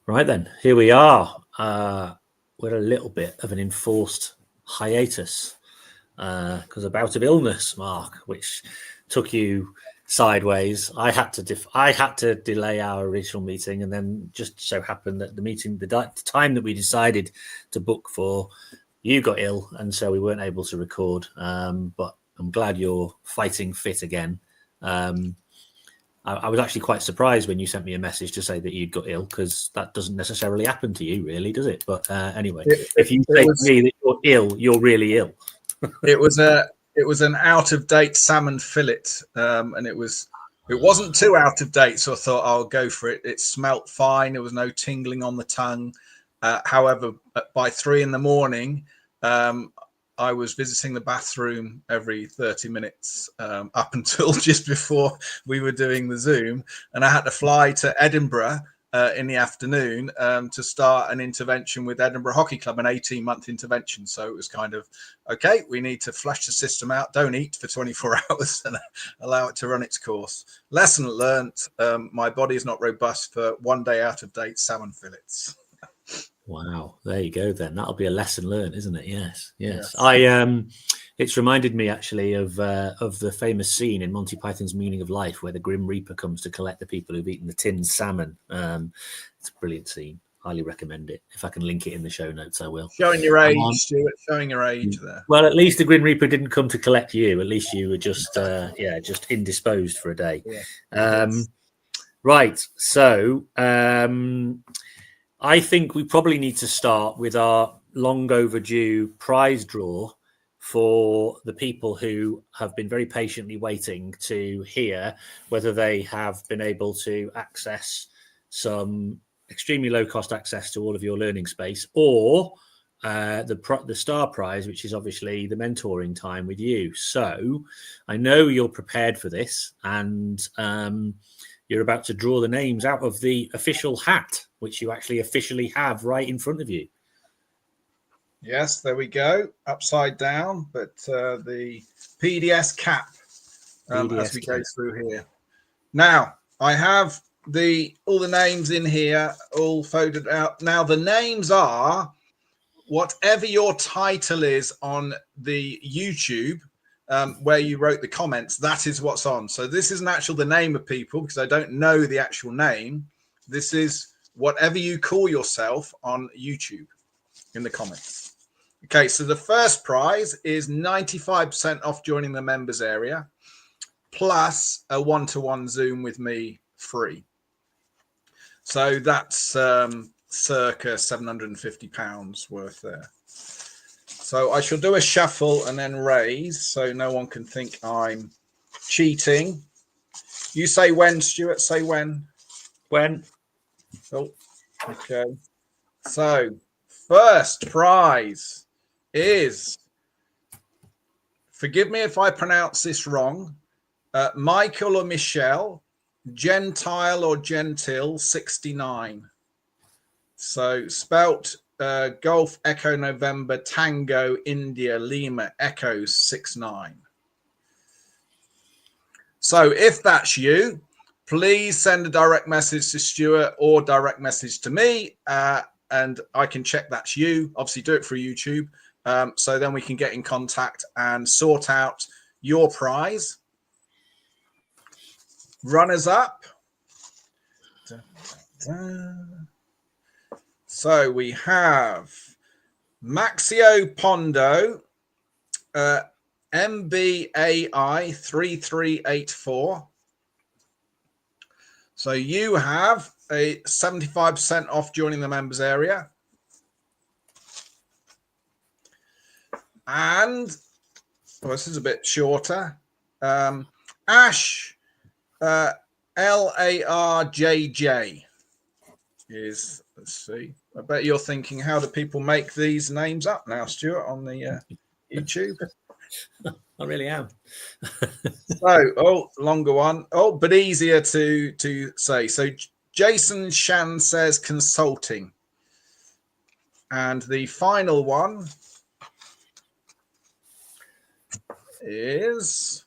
Right then, here we are. We're a little bit of an enforced hiatus because a bout of illness, Mark, which took you sideways. I had to delay our original meeting, and then just so happened that the time that we decided to book for, you got ill, and so we weren't able to record. But I'm glad you're fighting fit again. I was actually quite surprised when you sent me a message to say that you'd got ill, because that doesn't necessarily happen to you, really, does it? But anyway, if you say to me that you're ill, you're really ill. It was an out of date salmon fillet, and it wasn't too out of date, so I thought I'll go for it. It smelt fine. There was no tingling on the tongue. However, by 3 a.m, I was visiting the bathroom every 30 minutes up until just before we were doing the Zoom. And I had to fly to Edinburgh in the afternoon to start an intervention with Edinburgh Hockey Club, an 18-month intervention. So it was kind of, okay, we need to flush the system out, don't eat for 24 hours and allow it to run its course. Lesson learnt, my body is not robust for 1 day out of date salmon fillets. Wow, there you go then. That'll be a lesson learned, isn't it? Yes. It's reminded me actually of the famous scene in Monty Python's Meaning of Life where the Grim Reaper comes to collect the people who've eaten the tinned salmon. It's a brilliant scene. Highly recommend it. If I can link it in the show notes, I will. Showing your age, Stuart. Showing your age there. Well, at least the Grim Reaper didn't come to collect you. At least you were just indisposed for a day. Yeah. Right. So I think we probably need to start with our long overdue prize draw for the people who have been very patiently waiting to hear whether they have been able to access some extremely low cost access to all of your learning space, or the star prize, which is obviously the mentoring time with you. So I know you're prepared for this, and you're about to draw the names out of the official hat, which you actually officially have right in front of you. Yes, there we go. Upside down, but the PDS cap as we go through here. Now, I have all the names in here, all folded out. Now, the names are whatever your title is on the YouTube, where you wrote the comments, that is what's on. So this isn't actually the name of people because I don't know the actual name. This is whatever you call yourself on YouTube in the comments. Okay, so the first prize is 95% off joining the members area, plus a one-to-one Zoom with me free. So that's circa £750 worth there. So I shall do a shuffle and then raise, so no one can think I'm cheating. You say when, Stuart. Say when. When. Oh, okay. So first prize is, forgive me if I pronounce this wrong, Michael or Michelle, Gentile or Gentil 69. So spelt Golf Echo November Tango India Lima Echo 69. So if that's you, please send a direct message to Stuart or direct message to me, and I can check that's you. Obviously do it through YouTube. So then we can get in contact and sort out your prize. Runners up. So we have Maxio Pondo, MBAI 3384. So you have a 75% off joining the members area. And this is a bit shorter. Ash LARJJ is, let's see. I bet you're thinking, how do people make these names up now, Stuart, on the YouTube? I really am. So, longer one. But easier to say. So Jason Shan says consulting. And the final one is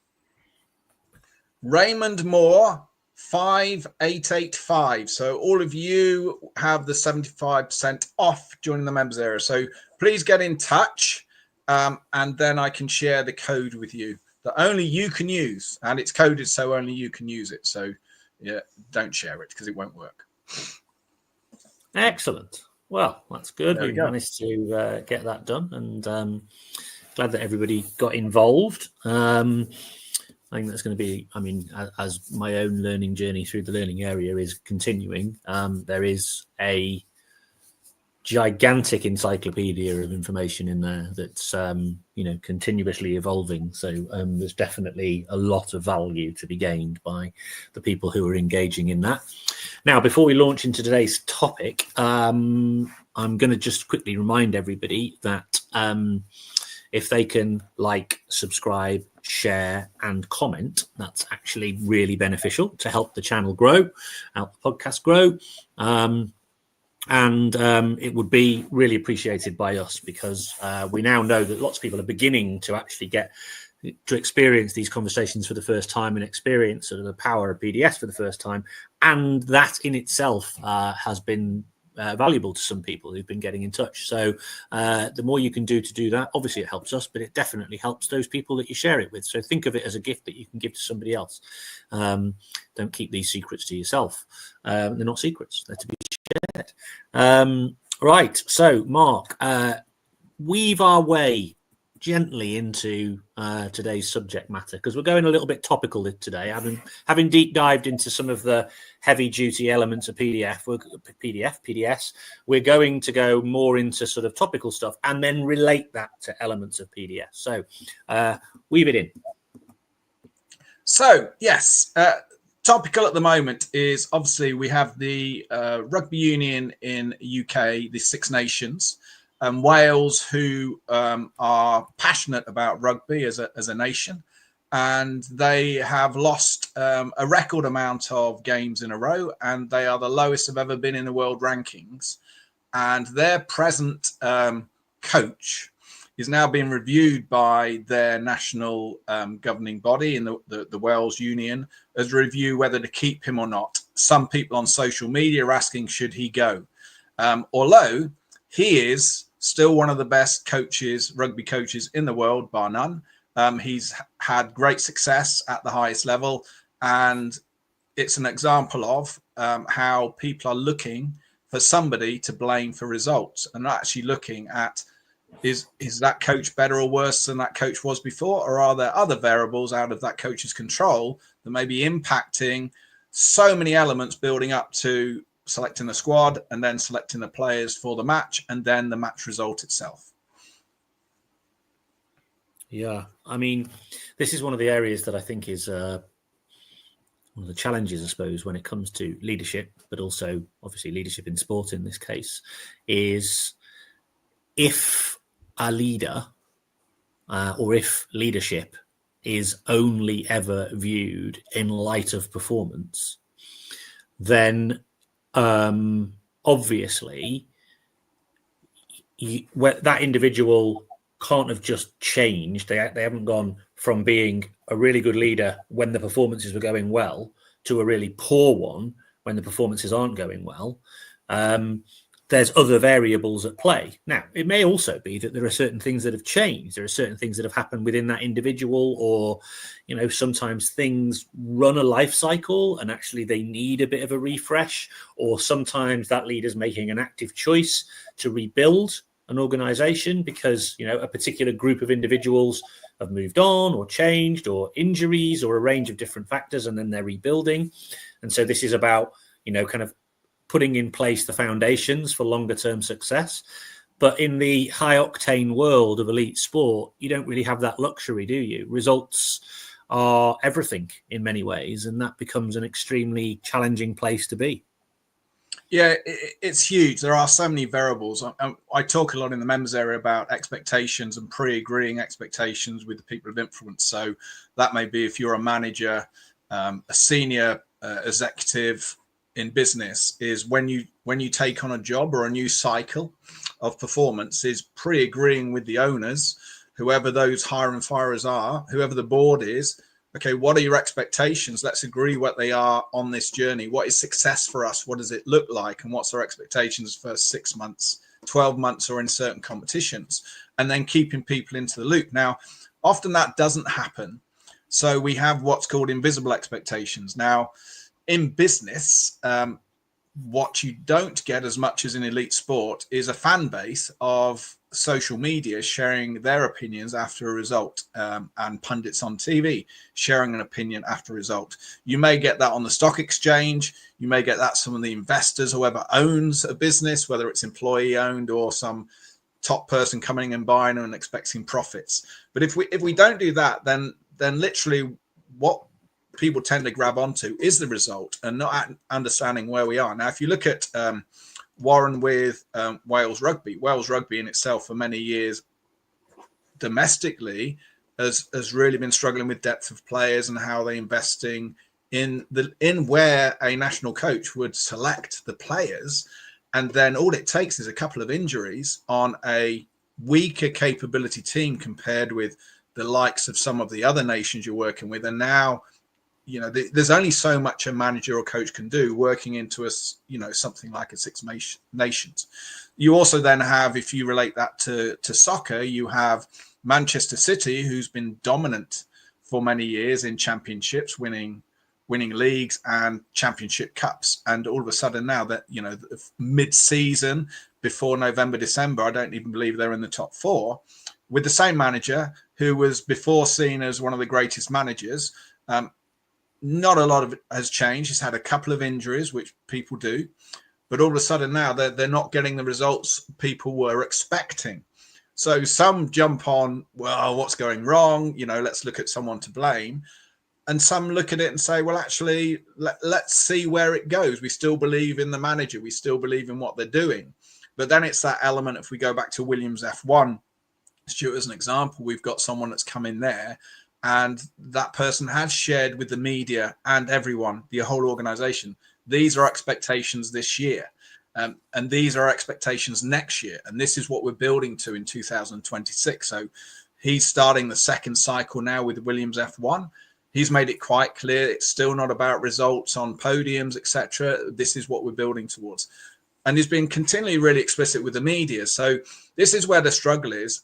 Raymond Moore 5885. So all of you have the 75% off joining the members area. So please get in touch, and then I can share the code with you that only you can use, and it's coded so only you can use it. So yeah, don't share it because it won't work. Excellent. Well, that's good. There We we go. managed to get that done, and glad that everybody got involved. I think that's going to be, I mean, as my own learning journey through the learning area is continuing, there is a gigantic encyclopedia of information in there that's, continuously evolving. So there's definitely a lot of value to be gained by the people who are engaging in that. Now, before we launch into today's topic, I'm going to just quickly remind everybody that if they can like, subscribe, share and comment, that's actually really beneficial to help the channel grow, help the podcast grow. And it would be really appreciated by us, because we now know that lots of people are beginning to actually get to experience these conversations for the first time and experience sort of the power of PDS for the first time. And that in itself has been valuable to some people who've been getting in touch. So the more you can do to do that, obviously it helps us, but it definitely helps those people that you share it with. So think of it as a gift that you can give to somebody else. Don't keep these secrets to yourself. They're not secrets, they're to be shared. Right, so Mark, weave our way gently into today's subject matter, because we're going a little bit topical today, having deep dived into some of the heavy duty elements of PDS. We're going to go more into sort of topical stuff and then relate that to elements of PDS. So weave it in. So yes, topical at the moment is obviously we have the rugby union in UK, the Six Nations, and Wales, who are passionate about rugby as a nation, and they have lost a record amount of games in a row, and they are the lowest have ever been in the world rankings. And their present coach is now being reviewed by their national governing body in the Wales Union as a review whether to keep him or not. Some people on social media are asking, should he go? Although he is still one of the best coaches, rugby coaches in the world, bar none. He's had great success at the highest level, and it's an example of how people are looking for somebody to blame for results, and not actually looking at is that coach better or worse than that coach was before, or are there other variables out of that coach's control that may be impacting so many elements building up to selecting the squad and then selecting the players for the match and then the match result itself. Yeah, I mean, this is one of the areas that I think is one of the challenges, I suppose, when it comes to leadership, but also obviously leadership in sport in this case, is if a leader or if leadership is only ever viewed in light of performance, then obviously that individual can't have just changed. They haven't gone from being a really good leader when the performances were going well to a really poor one when the performances aren't going well. There's other variables at play. Now, it may also be that there are certain things that have changed. There are certain things that have happened within that individual, or, sometimes things run a life cycle and actually they need a bit of a refresh, or sometimes that leader's making an active choice to rebuild an organization because, a particular group of individuals have moved on or changed, or injuries, or a range of different factors, and then they're rebuilding. And so this is about, kind of putting in place the foundations for longer term success. But in the high octane world of elite sport, you don't really have that luxury, do you? Results are everything in many ways, and that becomes an extremely challenging place to be. Yeah, it's huge. There are so many variables. I talk a lot in the members area about expectations and pre-agreeing expectations with the people of influence. So that may be if you're a manager, a senior executive in business, is when you take on a job or a new cycle of performance, is pre-agreeing with the owners, whoever those hire and firers are, whoever the board is, okay, what are your expectations? Let's agree what they are on this journey. What is success for us? What does it look like? And what's our expectations for 6 months, 12 months, or in certain competitions? And then keeping people into the loop. Now, often that doesn't happen. So we have what's called invisible expectations. Now, in business, what you don't get as much as in elite sport is a fan base of social media sharing their opinions after a result, and pundits on TV sharing an opinion after a result. You may get that on the stock exchange. You may get that some of the investors, whoever owns a business, whether it's employee owned or some top person coming and buying and expecting profits. But if we don't do that, then literally what people tend to grab onto is the result and not understanding where we are. Now, if you look at Warren with Wales Rugby in itself for many years domestically has really been struggling with depth of players and how they're investing in where a national coach would select the players. And then all it takes is a couple of injuries on a weaker capability team compared with the likes of some of the other nations you're working with. And now, there's only so much a manager or coach can do working into something like a Six Nations. You also then have, if you relate that to soccer, you have Manchester City, who's been dominant for many years in championships, winning leagues and championship cups. And all of a sudden now that, mid-season before November, December, I don't even believe they're in the top four with the same manager who was before seen as one of the greatest managers. Not a lot of it has changed. He's had a couple of injuries, which people do, but all of a sudden now they're not getting the results people were expecting. So some jump on, well, what's going wrong? Let's look at someone to blame. And some look at it and say, well, actually, let's see where it goes. We still believe in the manager. We still believe in what they're doing. But then it's that element, if we go back to Williams F1, Stuart, as an example, we've got someone that's come in there and that person has shared with the media and everyone, the whole organization, these are expectations this year. And these are expectations next year. And this is what we're building to in 2026. So he's starting the second cycle now with Williams F1. He's made it quite clear it's still not about results on podiums, etc. This is what we're building towards. And he's been continually really explicit with the media. So this is where the struggle is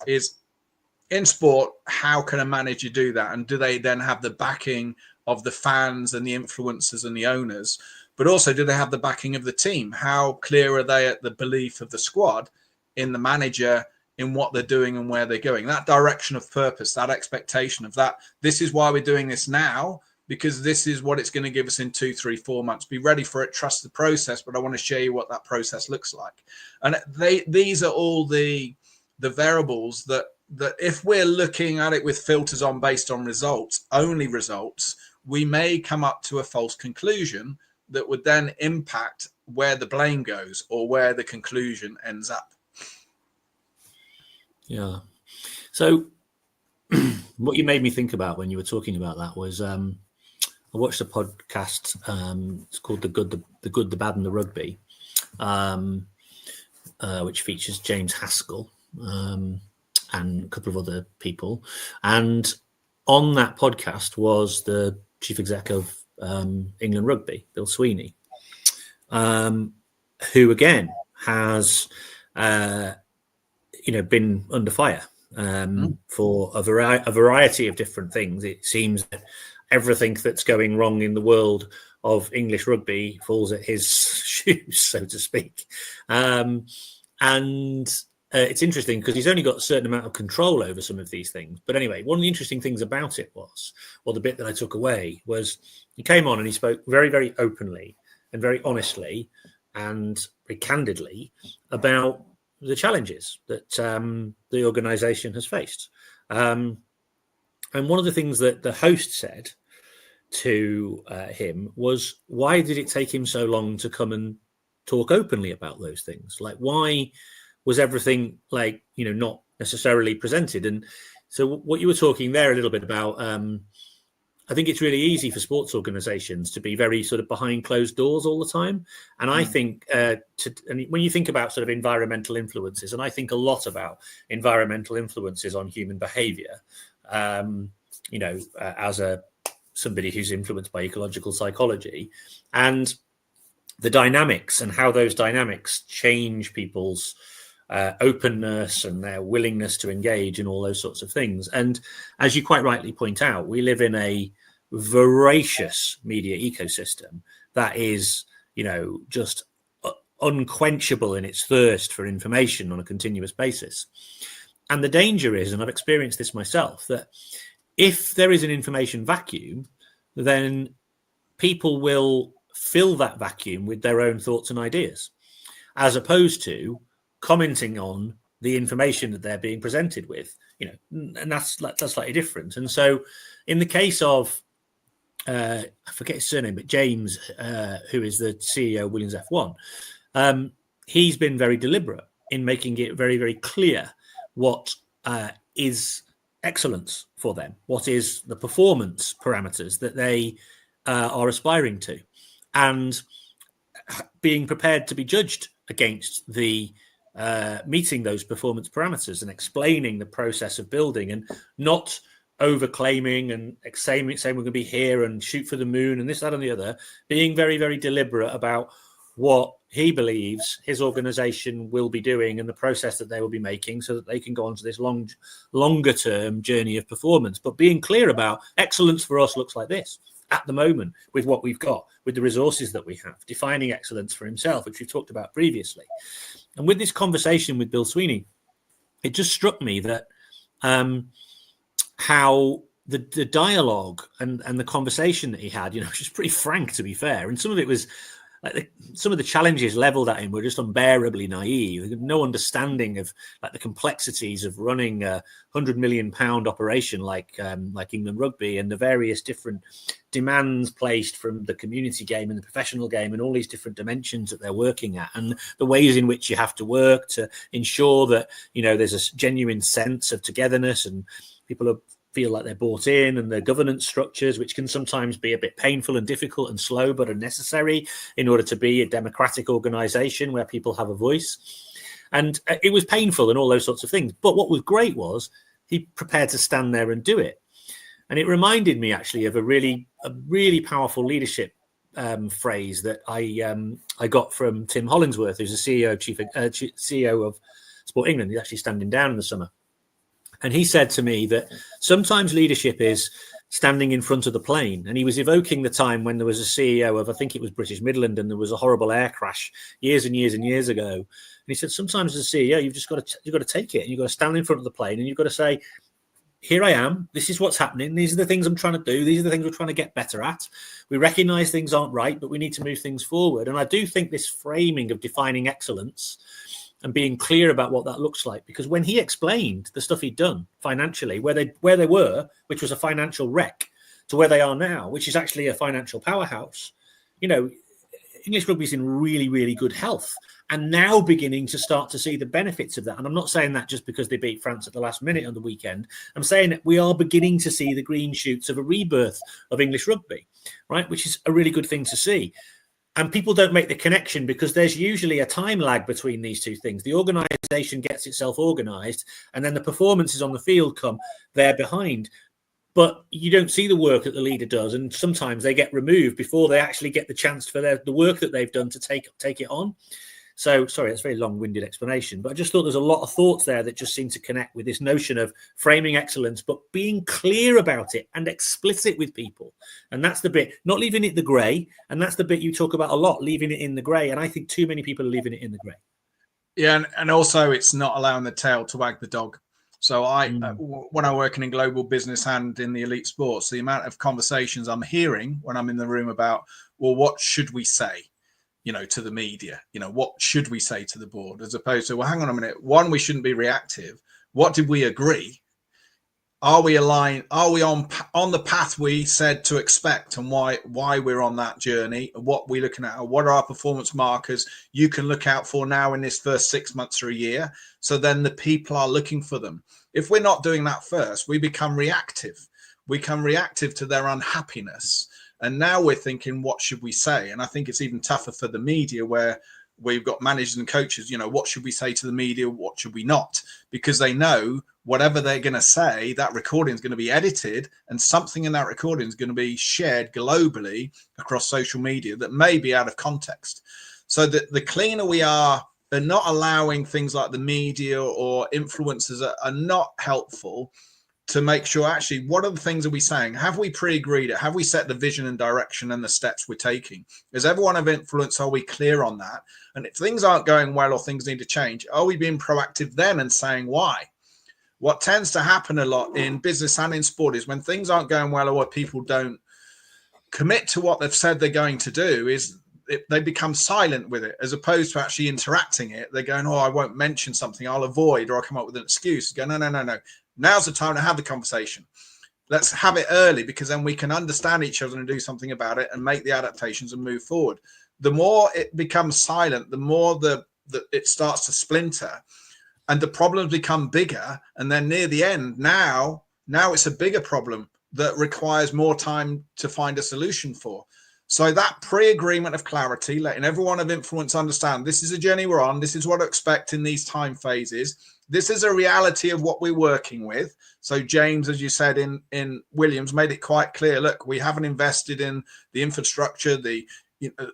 in sport, how can a manager do that? And do they then have the backing of the fans and the influencers and the owners? But also, do they have the backing of the team? How clear are they at the belief of the squad in the manager, in what they're doing and where they're going? That direction of purpose, that expectation of that. This is why we're doing this now, because this is what it's going to give us in 2, 3, 4 months. Be ready for it, trust the process, but I want to show you what that process looks like. And these are all the variables that if we're looking at it with filters on based on results, only results, we may come up to a false conclusion that would then impact where the blame goes or where the conclusion ends up. Yeah. So what you made me think about when you were talking about that was I watched a podcast. It's called The Good, the Bad, and the Rugby, which features James Haskell and a couple of other people. And on that podcast was the chief exec of England Rugby, Bill Sweeney, who again has been under fire for a variety of different things. It seems that everything that's going wrong in the world of English rugby falls at his shoes, so to speak. It's interesting because he's only got a certain amount of control over some of these things. But anyway, one of the interesting things about it was, or the bit that I took away, was he came on and he spoke very, very openly and very honestly and very candidly about the challenges that the organisation has faced. And one of the things that the host said to him was, why did it take him so long to come and talk openly about those things? Like, why was everything not necessarily presented? And so what you were talking there a little bit about, I think it's really easy for sports organizations to be very sort of behind closed doors all the time. And I think when you think about sort of environmental influences, and I think a lot about environmental influences on human behavior, as a somebody who's influenced by ecological psychology, and the dynamics and how those dynamics change people's openness and their willingness to engage and all those sorts of things. And as you quite rightly point out, we live in a voracious media ecosystem that is, just unquenchable in its thirst for information on a continuous basis. And the danger is, and I've experienced this myself, that if there is an information vacuum, then people will fill that vacuum with their own thoughts and ideas, as opposed to commenting on the information that they're being presented with, and that's slightly different. And so in the case of, I forget his surname, but James, who is the CEO of Williams F1, he's been very deliberate in making it very, very clear what is excellence for them, what is the performance parameters that they are aspiring to, and being prepared to be judged against the meeting those performance parameters and explaining the process of building, and not over-claiming and saying we're going to be here and shoot for the moon and this, that, and the other, being very, very deliberate about what he believes his organization will be doing and the process that they will be making so that they can go on to this longer term journey of performance. But being clear about excellence for us looks like this at the moment, with what we've got, with the resources that we have, defining excellence for himself, which we've talked about previously. And with this conversation with Bill Sweeney, it just struck me that how the dialogue and the conversation that he had, which was pretty frank, to be fair. And some of it was like some of the challenges leveled at him were just unbearably naive. They had no understanding of the complexities of running a £100 million operation like England Rugby, and the various different demands placed from the community game and the professional game and all these different dimensions that they're working at, and the ways in which you have to work to ensure that there's a genuine sense of togetherness and people feel like they're bought in, and their governance structures, which can sometimes be a bit painful and difficult and slow, but are necessary in order to be a democratic organization where people have a voice. And it was painful and all those sorts of things. But what was great was he prepared to stand there and do it. And it reminded me actually of a really powerful leadership phrase that I got from Tim Hollingsworth, who's the CEO of Sport England. He's actually standing down in the summer. And he said to me that sometimes leadership is standing in front of the plane. And he was evoking the time when there was a CEO of, I think it was British Midland, and there was a horrible air crash years and years and years ago. And he said, sometimes as a CEO, you've got to take it, and you've got to stand in front of the plane, and you've got to say, here I am. This is what's happening. These are the things I'm trying to do. These are the things we're trying to get better at. We recognize things aren't right, but we need to move things forward. And I do think this framing of defining excellence and being clear about what that looks like, because when he explained the stuff he'd done financially, where they were, which was a financial wreck, to where they are now, which is actually a financial powerhouse, English rugby's in really, really good health, and now beginning to start to see the benefits of that. And I'm not saying that just because they beat France at the last minute on the weekend. I'm saying that we are beginning to see the green shoots of a rebirth of English rugby, right? Which is a really good thing to see. And people don't make the connection because there's usually a time lag between these two things. The organisation gets itself organised, and then the performances on the field come there behind. But you don't see the work that the leader does, and sometimes they get removed before they actually get the chance for the work that they've done to take it on. So, sorry, that's a very long-winded explanation, but I just thought there's a lot of thoughts there that just seem to connect with this notion of framing excellence, but being clear about it and explicit with people. And that's the bit, not leaving it the grey. And that's the bit you talk about a lot, leaving it in the grey. And I think too many people are leaving it in the grey. Yeah, and also it's not allowing the tail to wag the dog. So when I'm working in global business and in the elite sports, the amount of conversations I'm hearing when I'm in the room about, well, what should we say? To the media, what should we say to the board, as opposed to, well, hang on a minute. One, we shouldn't be reactive. What did we agree? Are we aligned? Are we on the path we said to expect, and why we're on that journey? What we're looking at? What are our performance markers you can look out for now in this first 6 months or a year? So then the people are looking for them. If we're not doing that first, we become reactive. We become reactive to their unhappiness. And now we're thinking, what should we say? And I think it's even tougher for the media, where we've got managers and coaches, what should we say to the media? What should we not? Because they know whatever they're going to say, that recording is going to be edited, and something in that recording is going to be shared globally across social media that may be out of context. So the cleaner we are, and not allowing things like the media or influencers are not helpful to make sure, actually, what are the things are we saying? Have we pre-agreed it? Have we set the vision and direction and the steps we're taking? Is everyone of influence? Are we clear on that? And if things aren't going well or things need to change, are we being proactive then and saying why? What tends to happen a lot in business and in sport is when things aren't going well or people don't commit to what they've said they're going to do, is they become silent with it as opposed to actually interacting it. They're going, oh, I won't mention something, I'll avoid, or I'll come up with an excuse. Go, no. Now's the time to have the conversation. Let's have it early, because then we can understand each other and do something about it and make the adaptations and move forward. The more it becomes silent, the more it starts to splinter. And the problems become bigger. And then near the end, now it's a bigger problem that requires more time to find a solution for. So that pre-agreement of clarity, letting everyone of influence understand this is a journey we're on, this is what to expect in these time phases, this is a reality of what we're working with. So James, as you said in Williams, made it quite clear, look, we haven't invested in the infrastructure,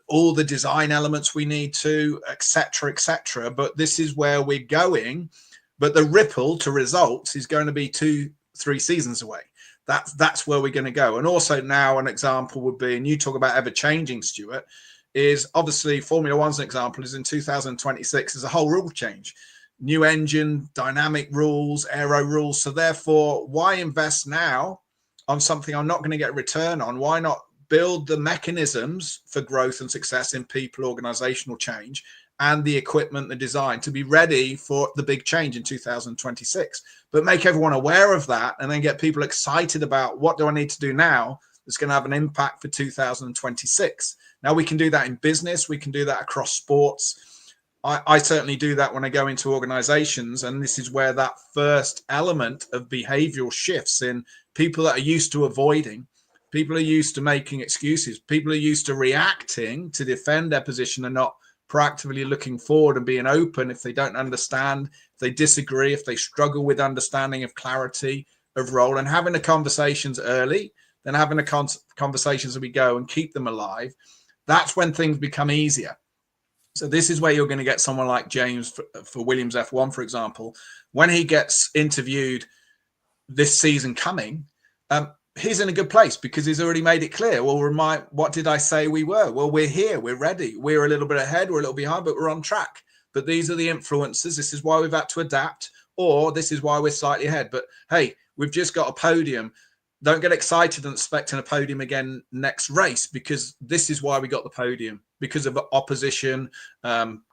all the design elements we need to, etc. But this is where we're going. But the ripple to results is going to be 2-3 seasons away. That's where we're going to go. And also now an example would be, and you talk about ever changing, Stuart, is obviously Formula One's an example, is in 2026 there's a whole rule change. New engine, dynamic rules, aero rules. So therefore, why invest now on something I'm not going to get a return on? Why not build the mechanisms for growth and success in people, organizational change, and the equipment, the design to be ready for the big change in 2026, but make everyone aware of that and then get people excited about what do I need to do now that's going to have an impact for 2026. Now we can do that in business. We can do that across sports. I certainly do that when I go into organizations, and this is where that first element of behavioral shifts in people that are used to avoiding. People are used to making excuses. People are used to reacting to defend their position and not proactively looking forward and being open if they don't understand, if they disagree, if they struggle with understanding of clarity of role, and having the conversations early, then having the conversations as we go and keep them alive. That's when things become easier. So this is where you're going to get someone like James for Williams F1, for example, when he gets interviewed this season coming, he's in a good place because he's already made it clear. Well, what did I say we were? Well, we're here. We're ready. We're a little bit ahead. We're a little behind, but we're on track. But these are the influences. This is why we've had to adapt, or this is why we're slightly ahead. But hey, we've just got a podium. Don't get excited and expecting a podium again next race, because this is why we got the podium, because of opposition,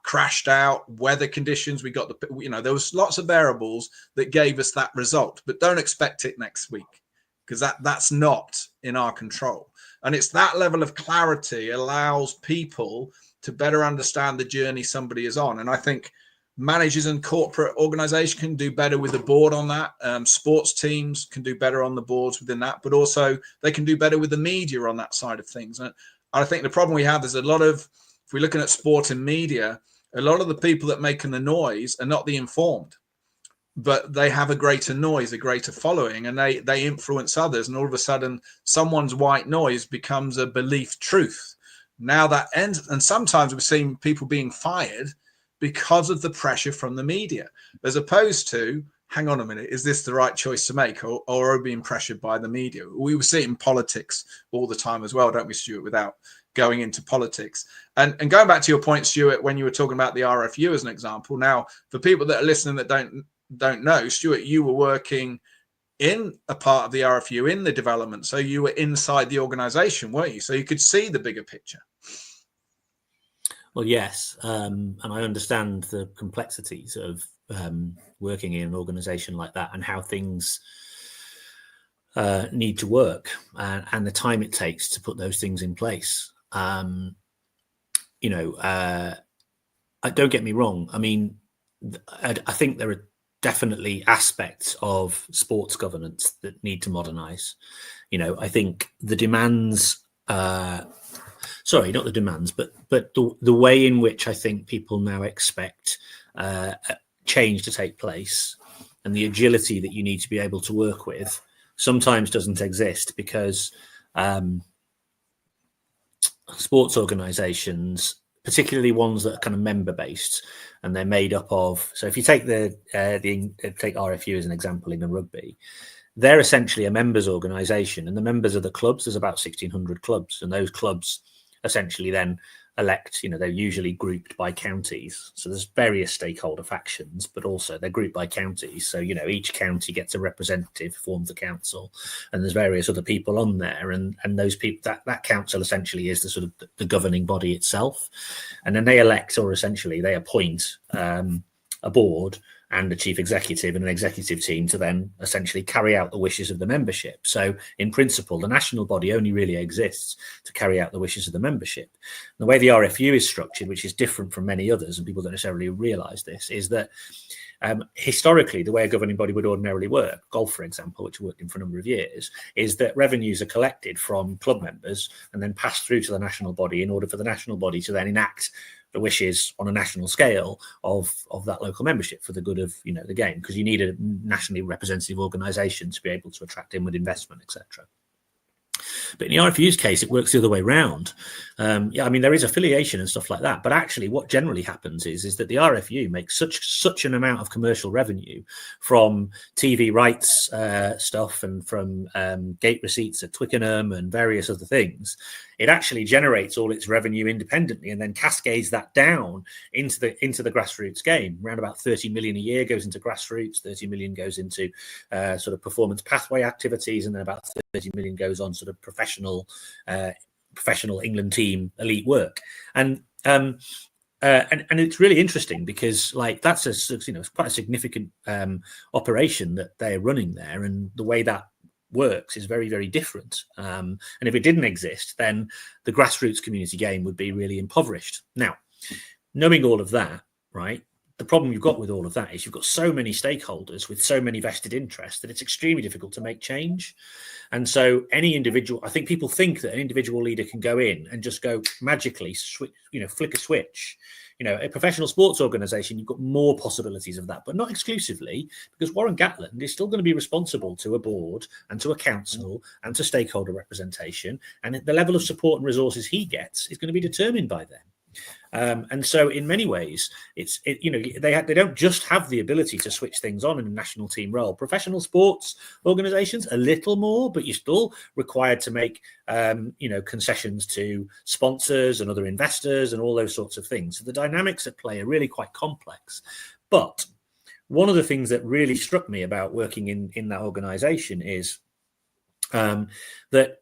crashed out, weather conditions. We got there was lots of variables that gave us that result, but don't expect it next week, because that's not in our control. And it's that level of clarity allows people to better understand the journey somebody is on. And I think managers and corporate organization can do better with the board on that. Sports teams can do better on the boards within that, but also they can do better with the media on that side of things. And I think the problem we have is if we're looking at sport and media, a lot of the people that making the noise are not the informed, but they have a greater noise, a greater following, and they influence others. And all of a sudden, someone's white noise becomes a belief truth. Now that ends, and sometimes we've seen people being fired because of the pressure from the media, as opposed to, hang on a minute, is this the right choice to make, or are we being pressured by the media? We see it in politics all the time as well, don't we, Stuart, without going into politics. And going back to your point, Stuart, when you were talking about the RFU as an example, now, for people that are listening that don't know, Stuart, you were working in a part of the RFU in the development, so you were inside the organization, weren't you? So you could see the bigger picture. Well, yes, and I understand the complexities of working in an organisation like that and how things need to work and the time it takes to put those things in place. Don't get me wrong. I mean, I think there are definitely aspects of sports governance that need to modernise. I think the demands. sorry, not the demands, but the way in which I think people now expect change to take place, and the agility that you need to be able to work with sometimes doesn't exist, because sports organizations, particularly ones that are kind of member based, and they're made up of, so if you take take RFU as an example in the rugby, they're essentially a members organization, and the members of the clubs, there's about 1,600 clubs, and those clubs essentially then elect, they're usually grouped by counties. So there's various stakeholder factions, but also they're grouped by counties. So, each county gets a representative, forms the council, and there's various other people on there. And those people, that council essentially is the sort of the governing body itself. And then they elect, or essentially they appoint a board and a chief executive and an executive team to then essentially carry out the wishes of the membership. So in principle, the national body only really exists to carry out the wishes of the membership. And the way the RFU is structured, which is different from many others, and people don't necessarily realize this, is that historically, the way a governing body would ordinarily work, golf, for example, which worked in for a number of years, is that revenues are collected from club members and then passed through to the national body in order for the national body to then enact the wishes on a national scale of that local membership for the good of the game, because you need a nationally representative organisation to be able to attract inward investment, etc. But in the RFU's case, it works the other way around. There is affiliation and stuff like that, but actually what generally happens is that the RFU makes such an amount of commercial revenue from TV rights stuff and from gate receipts at Twickenham and various other things. It actually generates all its revenue independently and then cascades that down into the grassroots game. Around about 30 million a year goes into grassroots, 30 million goes into sort of performance pathway activities, and then about 30 million goes on sort of professional England team elite work. And it's really interesting because that's quite a significant operation that they're running there, and the way that works is very, very different. And if it didn't exist, then the grassroots community game would be really impoverished. Now, knowing all of that, right, the problem you've got with all of that is you've got so many stakeholders with so many vested interests that it's extremely difficult to make change. And so any individual, I think people think that an individual leader can go in and just go magically flick a switch. A professional sports organization, you've got more possibilities of that, but not exclusively, because Warren Gatland is still going to be responsible to a board and to a council and to stakeholder representation. And the level of support and resources he gets is going to be determined by them. And so in many ways, they don't just have the ability to switch things on in a national team role. Professional sports organizations, a little more, but you're still required to make, concessions to sponsors and other investors and all those sorts of things. So the dynamics at play are really quite complex. But one of the things that really struck me about working in that organization is that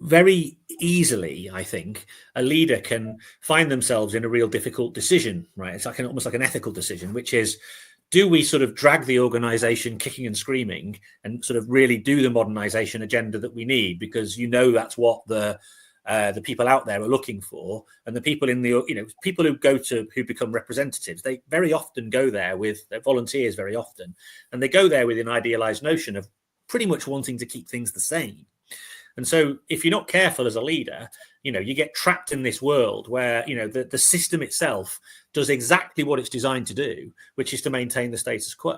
very easily, I think, a leader can find themselves in a real difficult decision, right? It's almost like an ethical decision, which is, do we sort of drag the organization kicking and screaming and sort of really do the modernization agenda that we need? Because that's what the people out there are looking for, and the people people who become representatives, they very often go there with their volunteers very often, and they go there with an idealized notion of pretty much wanting to keep things the same. And so if you're not careful as a leader, you get trapped in this world where, the system itself does exactly what it's designed to do, which is to maintain the status quo,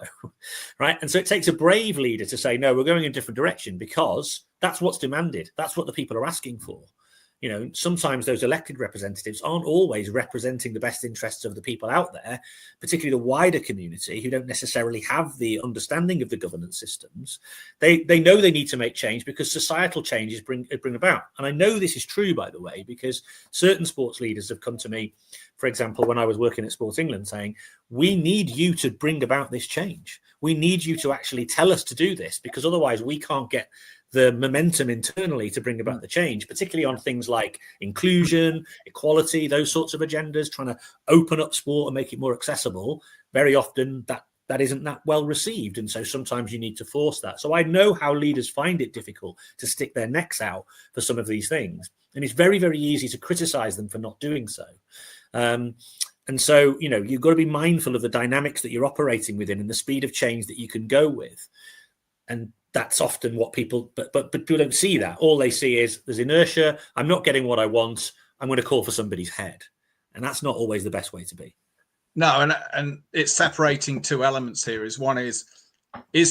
right? And so it takes a brave leader to say, no, we're going in a different direction, because that's what's demanded. That's what the people are asking for. Sometimes those elected representatives aren't always representing the best interests of the people out there, particularly the wider community who don't necessarily have the understanding of the governance systems. They know they need to make change because societal changes bring about. And I know this is true, by the way, because certain sports leaders have come to me, for example, when I was working at Sports England, saying, we need you to bring about this change. We need you to actually tell us to do this, because otherwise we can't get the momentum internally to bring about the change, particularly on things like inclusion, equality, those sorts of agendas, trying to open up sport and make it more accessible. Very often that isn't that well received. And so sometimes you need to force that. So I know how leaders find it difficult to stick their necks out for some of these things. And it's very, very easy to criticize them for not doing so. And so, you've got to be mindful of the dynamics that you're operating within and the speed of change that you can go with. And that's often what people, but people don't see that. All they see is there's inertia. I'm not getting what I want. I'm going to call for somebody's head. And that's not always the best way to be. No, and it's separating two elements here. One is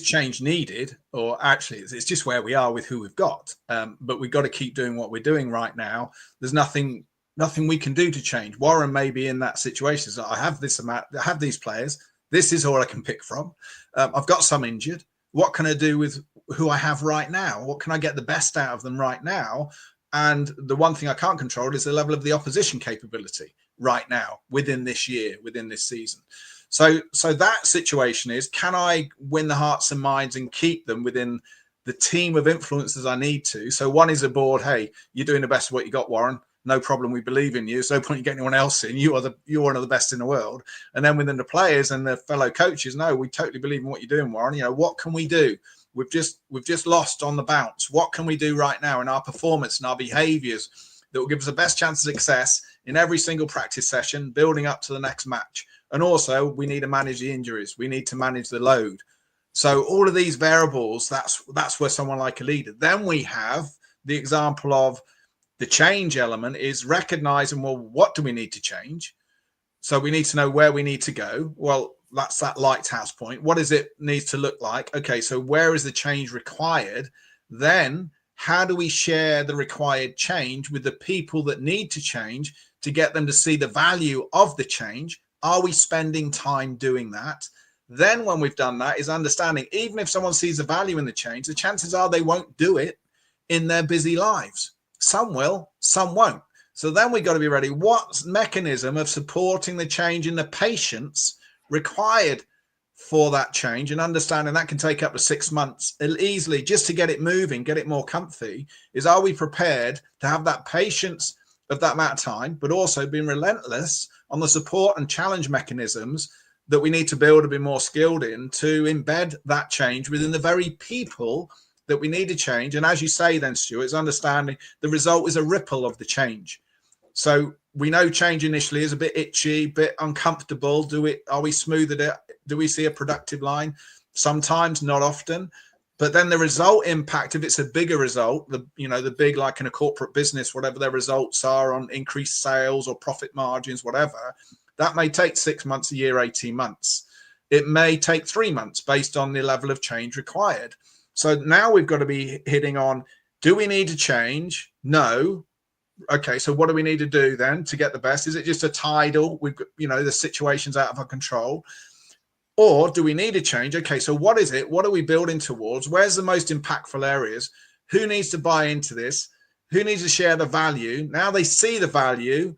change needed, or actually it's just where we are with who we've got. But we've got to keep doing what we're doing right now. There's nothing we can do to change. Warren may be in that situation. So I have this amount, I have these players. This is all I can pick from. I've got some injured. What can I do with who I have right now? What can I get the best out of them right now? And the one thing I can't control is the level of the opposition capability right now, within this year, within this season. So that situation is, can I win the hearts and minds and keep them within the team of influencers I need to? So one is aboard, hey, you're doing the best of what you got, Warren. No problem. We believe in you. There's no point in getting anyone else in. You're one of the best in the world. And then within the players and the fellow coaches, no, we totally believe in what you're doing, Warren. You know, what can we do? We've just lost on the bounce. What can we do right now in our performance and our behaviors that will give us the best chance of success in every single practice session, building up to the next match? And also, we need to manage the injuries. We need to manage the load. So all of these variables, that's where someone like a leader. Then we have the example of the change element is recognizing, well, what do we need to change? So we need to know where we need to go. Well, that's that lighthouse point. What does it need to look like? Okay, so where is the change required? Then how do we share the required change with the people that need to change to get them to see the value of the change? Are we spending time doing that? Then when we've done that is understanding, even if someone sees the value in the change, the chances are they won't do it in their busy lives. Some will, some won't. So then we've got to be ready. What mechanism of supporting the change in the patience required for that change, and understanding that can take up to 6 months easily just to get it moving, get it more comfy, is are we prepared to have that patience of that amount of time, but also being relentless on the support and challenge mechanisms that we need to build to be more skilled in to embed that change within the very people that we need to change. And as you say then, Stuart, it's understanding the result is a ripple of the change. So we know change initially is a bit itchy, a bit uncomfortable. Are we smooth at it? Do we see a productive line? Sometimes, not often. But then the result impact, if it's a bigger result, the big, like in a corporate business, whatever their results are on increased sales or profit margins, whatever, that may take 6 months, a year, 18 months. It may take 3 months based on the level of change required. So now we've got to be hitting on, do we need to change? No. Okay, so what do we need to do then to get the best? Is it just a tidal? We've got, the situation's out of our control. Or do we need to change? Okay, so what is it? What are we building towards? Where's the most impactful areas? Who needs to buy into this? Who needs to share the value? Now they see the value.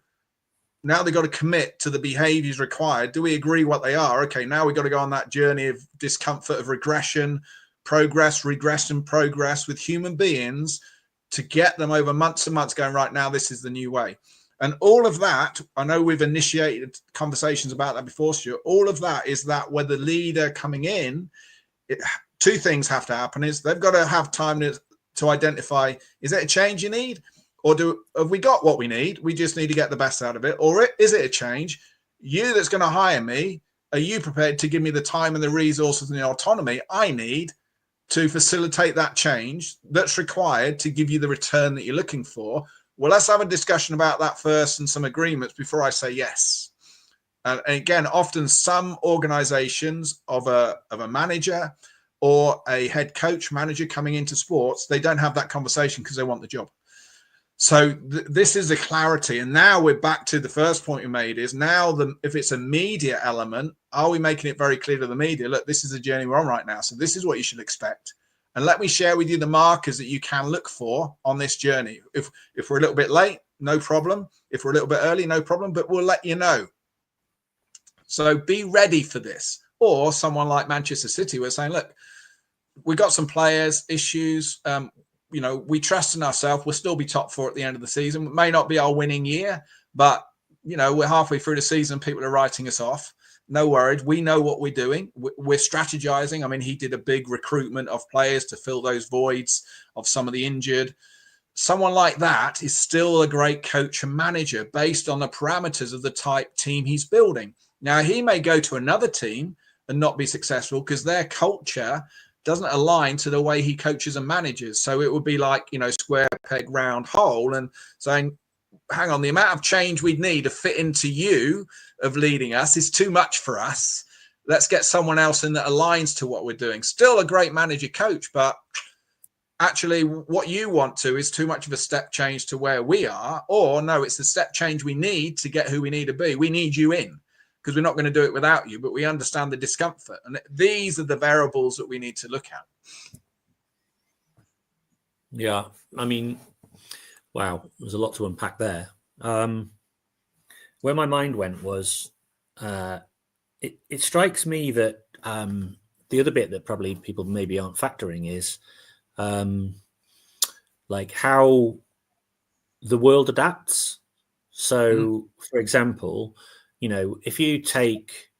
Now they've got to commit to the behaviors required. Do we agree what they are? Okay, now we've got to go on that journey of discomfort, of regression, progress, regression, progress with human beings to get them over months and months going, right now, this is the new way. And all of that, I know we've initiated conversations about that before, Stuart. All of that is that where the leader coming in, two things have to happen. Is they've got to have time to identify, is it a change you need? Or have we got what we need? We just need to get the best out of it. Or is it a change? You that's going to hire me, are you prepared to give me the time and the resources and the autonomy I need to facilitate that change that's required to give you the return that you're looking for? Well, let's have a discussion about that first and some agreements before I say yes. And again, often some organizations of a manager or a head coach manager coming into sports, they don't have that conversation because they want the job. So this is the clarity. And now we're back to the first point you made is now if it's a media element, are we making it very clear to the media, look, this is the journey we're on right now. So this is what you should expect. And let me share with you the markers that you can look for on this journey. If we're a little bit late, no problem. If we're a little bit early, no problem, but we'll let you know. So be ready for this. Or someone like Manchester City, we're saying, look, we got some players, issues. We trust in ourselves. We'll still be top four at the end of the season. It may not be our winning year, but, we're halfway through the season. People are writing us off. No worries. We know what we're doing. We're strategizing. I mean, he did a big recruitment of players to fill those voids of some of the injured. Someone like that is still a great coach and manager based on the parameters of the type team he's building. Now, he may go to another team and not be successful because their culture doesn't align to the way he coaches and manages. So it would be like, square peg, round hole, and saying, hang on, the amount of change we'd need to fit into you of leading us is too much for us. Let's get someone else in that aligns to what we're doing. Still a great manager coach, but actually what you want to is too much of a step change to where we are. Or no, it's the step change we need to get who we need to be. We need you in because we're not going to do it without you, but we understand the discomfort. And these are the variables that we need to look at. Yeah, I mean, wow, there's a lot to unpack there. Where my mind went was, it strikes me that the other bit that probably people maybe aren't factoring is like how the world adapts. So, for example, you know, if you take,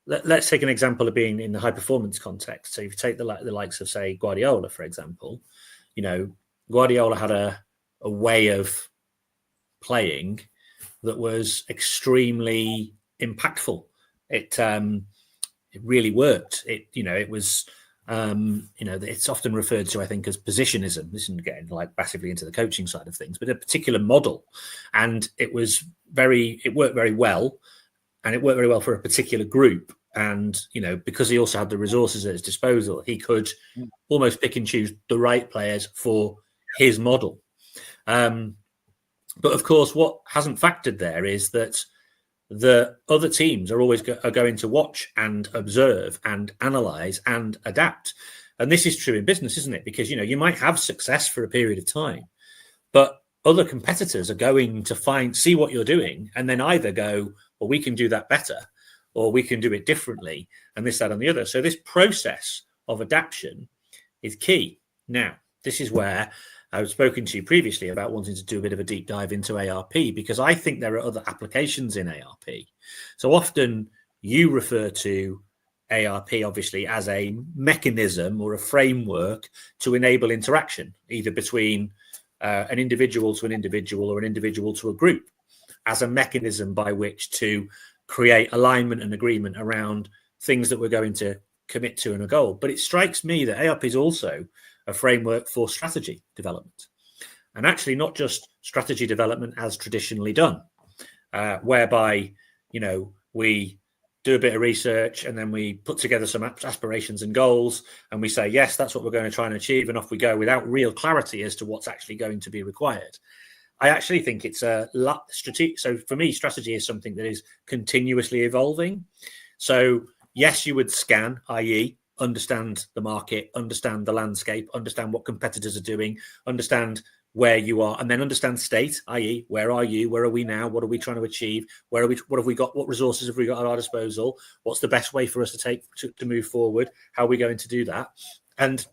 let's take an example of being in the high performance context. So if you take the likes of, say, Guardiola, for example, you know, Guardiola had a way of playing that was extremely impactful. It really worked. It was, it's often referred to, I think, as positionism. This isn't getting like massively into the coaching side of things, but a particular model. And it worked very well. And it worked very well for a particular group. And, you know, because he also had the resources at his disposal, he could almost pick and choose the right players for his model. But of course, what hasn't factored there is that the other teams are always going to watch and observe and analyze and adapt. And this is true in business, isn't it? Because, you know, you might have success for a period of time, but other competitors are going to see what you're doing and then either go, well, we can do that better, or we can do it differently, and this, that, and the other. So this process of adaptation is key. Now, this is where I've spoken to you previously about wanting to do a bit of a deep dive into ARP, because I think there are other applications in ARP. So often you refer to ARP, obviously, as a mechanism or a framework to enable interaction, either between an individual to an individual or an individual to a group, as a mechanism by which to create alignment and agreement around things that we're going to commit to in a goal. But it strikes me that ARP is also a framework for strategy development, and actually not just strategy development as traditionally done, whereby, you know, we do a bit of research and then we put together some aspirations and goals and we say, yes, that's what we're going to try and achieve, and off we go without real clarity as to what's actually going to be required. I actually think it's a strategic. So for me, strategy is something that is continuously evolving. So yes, you would scan, i.e., understand the market, understand the landscape, understand what competitors are doing, understand where you are, and then understand state, i.e., where are you, where are we now, what are we trying to achieve, what have we got, what resources have we got at our disposal, what's the best way for us to move forward, how are we going to do that, and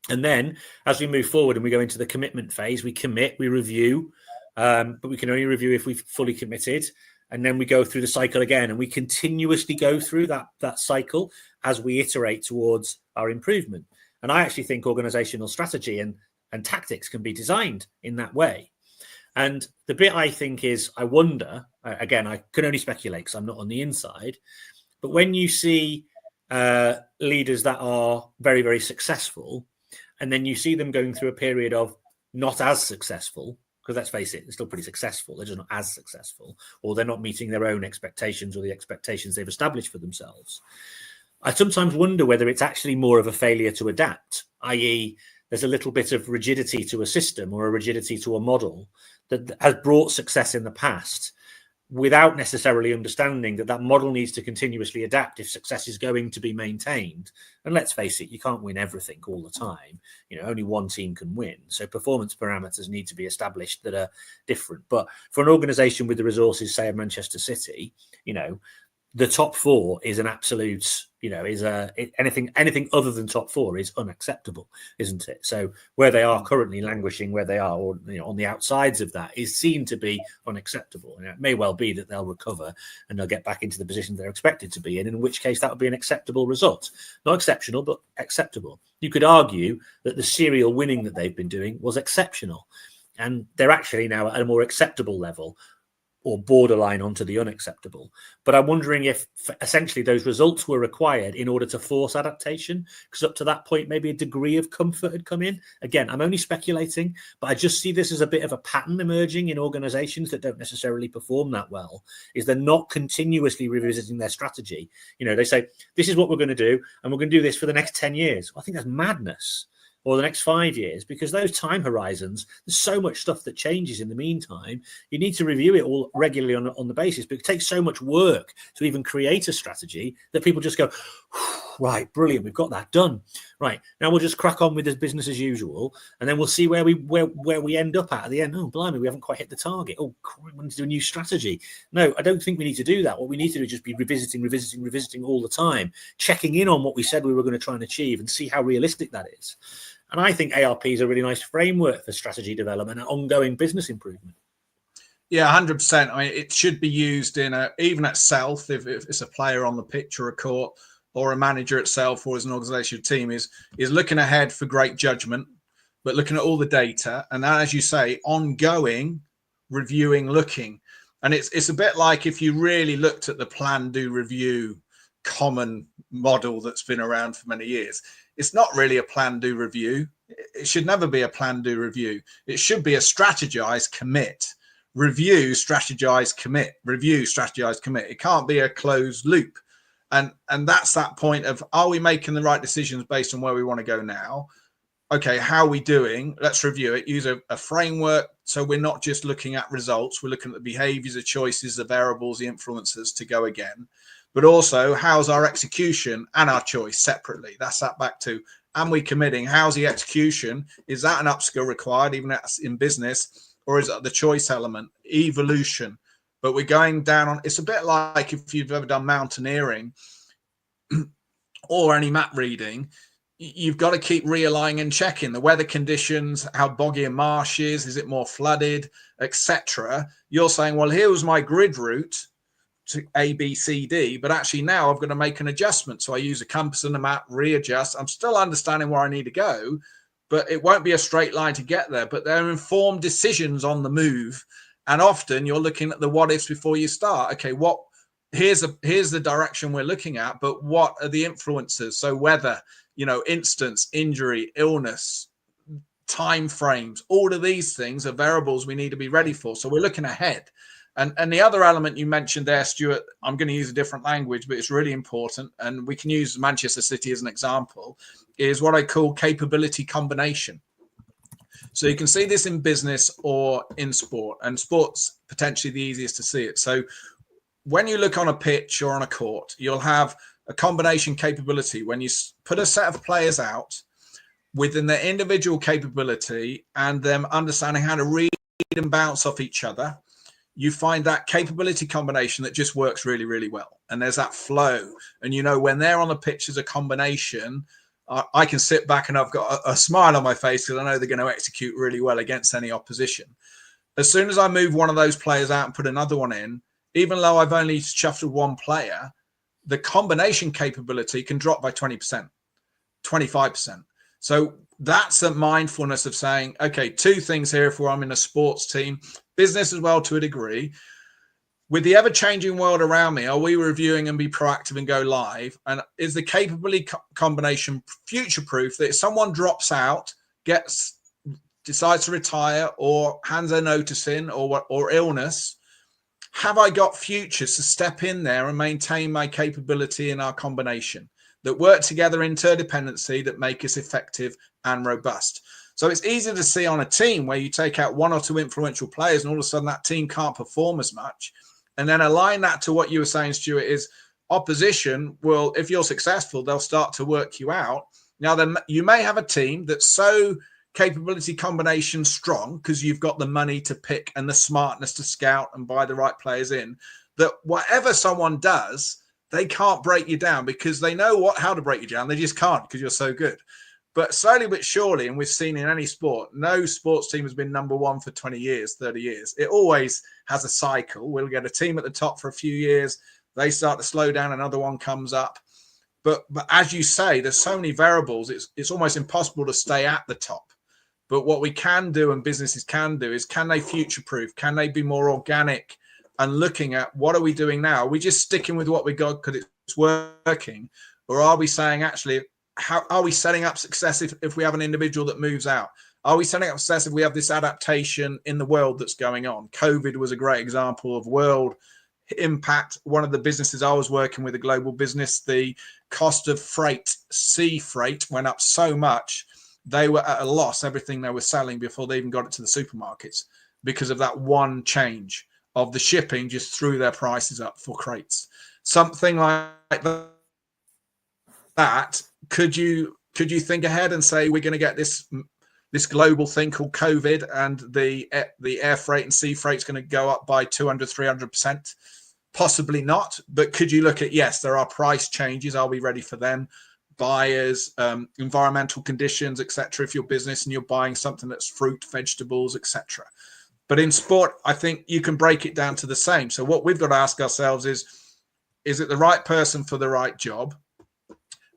then as we move forward and we go into the commitment phase, we commit, we review, but we can only review if we've fully committed. And then we go through the cycle again, and we continuously go through that cycle as we iterate towards our improvement. And I actually think organizational strategy and tactics can be designed in that way. And the bit I think is, I wonder, again, I can only speculate because I'm not on the inside, but when you see leaders that are very, very successful, and then you see them going through a period of not as successful, because let's face it, they're still pretty successful, they're just not as successful, or they're not meeting their own expectations or the expectations they've established for themselves. I sometimes wonder whether it's actually more of a failure to adapt, i.e., there's a little bit of rigidity to a system or a rigidity to a model that has brought success in the past, without necessarily understanding that model needs to continuously adapt if success is going to be maintained. And let's face it, you can't win everything all the time. You know, only one team can win. So performance parameters need to be established that are different. But for an organization with the resources, say, of Manchester City, you know, the top four is an absolute, you know, anything other than top four is unacceptable, isn't it? So where they are currently languishing, where they are, or, you know, on the outsides of that, is seen to be unacceptable. And it may well be that they'll recover and they'll get back into the position they're expected to be in which case that would be an acceptable result. Not exceptional, but acceptable. You could argue that the serial winning that they've been doing was exceptional, and they're actually now at a more acceptable level. or borderline onto the unacceptable. But I'm wondering if essentially those results were required in order to force adaptation, because up to that point, maybe a degree of comfort had come in. Again, I'm only speculating, but I just see this as a bit of a pattern emerging in organizations that don't necessarily perform that well, is they're not continuously revisiting their strategy. They say, this is what we're going to do, and we're going to do this for the next 10 years. Well, I think that's madness. Or the next 5 years, because those time horizons, there's so much stuff that changes in the meantime. You need to review it all regularly on the basis, but it takes so much work to even create a strategy that people just go, right, brilliant, we've got that done. Right, now we'll just crack on with this business as usual, and then we'll see where we end up at the end. Oh, blimey, we haven't quite hit the target. Oh, we need to do a new strategy. No, I don't think we need to do that. What we need to do is just be revisiting all the time, checking in on what we said we were going to try and achieve and see how realistic that is. And I think ARP is a really nice framework for strategy development and ongoing business improvement. Yeah, 100%. I mean, it should be used even itself, if it's a player on the pitch or a court, or a manager itself, or as an organizational team, is looking ahead for great judgment, but looking at all the data. And then, as you say, ongoing reviewing, looking. And it's a bit like if you really looked at the plan, do, review common model that's been around for many years. It's not really a plan, do, review. It should never be a plan, do, review. It should be a strategize, commit. Review, strategize, commit. Review, strategize, commit. It can't be a closed loop. And that's that point of, are we making the right decisions based on where we want to go now? Okay, how are we doing? Let's review it. Use a framework, so we're not just looking at results. We're looking at the behaviors, the choices, the variables, the influences to go again. But also, how's our execution and our choice separately? That's that back to, am we committing? How's the execution? Is that an upskill required, even that's in business? Or is it the choice element, evolution? But we're going down on, it's a bit like if you've ever done mountaineering or any map reading, you've got to keep realigning and checking the weather conditions, how boggy a marsh is it more flooded, etc. You're saying, well, here was my grid route to A, B, C, D, but actually now I've got to make an adjustment. So I use a compass and a map, readjust. I'm still understanding where I need to go, but it won't be a straight line to get there. But they're informed decisions on the move. And often you're looking at the what ifs before you start. Okay, here's the direction we're looking at, but what are the influences? So weather, instance, injury, illness, time frames, all of these things are variables we need to be ready for. So we're looking ahead. And the other element you mentioned there, Stuart, I'm going to use a different language, but it's really important. And we can use Manchester City as an example, is what I call capability combination. So you can see this in business or in sport, and sport's potentially the easiest to see it. So when you look on a pitch or on a court, you'll have a combination capability. When you put a set of players out within their individual capability and them understanding how to read and bounce off each other, you find that capability combination that just works really, really well. And there's that flow. And, when they're on the pitch as a combination, I can sit back and I've got a smile on my face because I know they're going to execute really well against any opposition. As soon as I move one of those players out and put another one in, even though I've only shuffled one player, the combination capability can drop by 20%, 25%. So that's a mindfulness of saying, okay, two things here if I'm in a sports team, business as well to a degree. With the ever-changing world around me, are we reviewing and be proactive and go live? And is the capability combination future-proof that if someone drops out, decides to retire or hands their notice in or illness, have I got futures to step in there and maintain my capability in our combination that work together interdependency that make us effective and robust? So it's easy to see on a team where you take out one or two influential players and all of a sudden that team can't perform as much. And then align that to what you were saying, Stuart, is opposition will, if you're successful, they'll start to work you out. Now, then you may have a team that's so capability combination strong because you've got the money to pick and the smartness to scout and buy the right players in, that whatever someone does, they can't break you down because they know how to break you down. They just can't because you're so good. But slowly but surely, and we've seen in any sport, no sports team has been number one for 20 years, 30 years. It always has a cycle. We'll get a team at the top for a few years. They start to slow down. Another one comes up. But as you say, there's so many variables. It's almost impossible to stay at the top. But what we can do and businesses can do is, can they future-proof? Can they be more organic and looking at what are we doing now? Are we just sticking with what we got because it's working? Or are we saying, actually, how are we setting up success if we have an individual that moves out? Are we setting up success if we have this adaptation in the world that's going on? COVID was a great example of world impact. One of the businesses I was working with, a global business, the cost of freight, sea freight, went up so much. They were at a loss, everything they were selling before they even got it to the supermarkets, because of that one change of the shipping just threw their prices up for crates. Something like that. Could you think ahead and say we're going to get this global thing called COVID, and the air freight and sea freight is going to go up by 200-300%? Possibly not, but could you look at, yes, there are price changes. Are we ready for them? Buyers, environmental conditions, etc. If you're business and you're buying something that's fruit, vegetables, etc. But in sport, I think you can break it down to the same. So what we've got to ask ourselves is it the right person for the right job?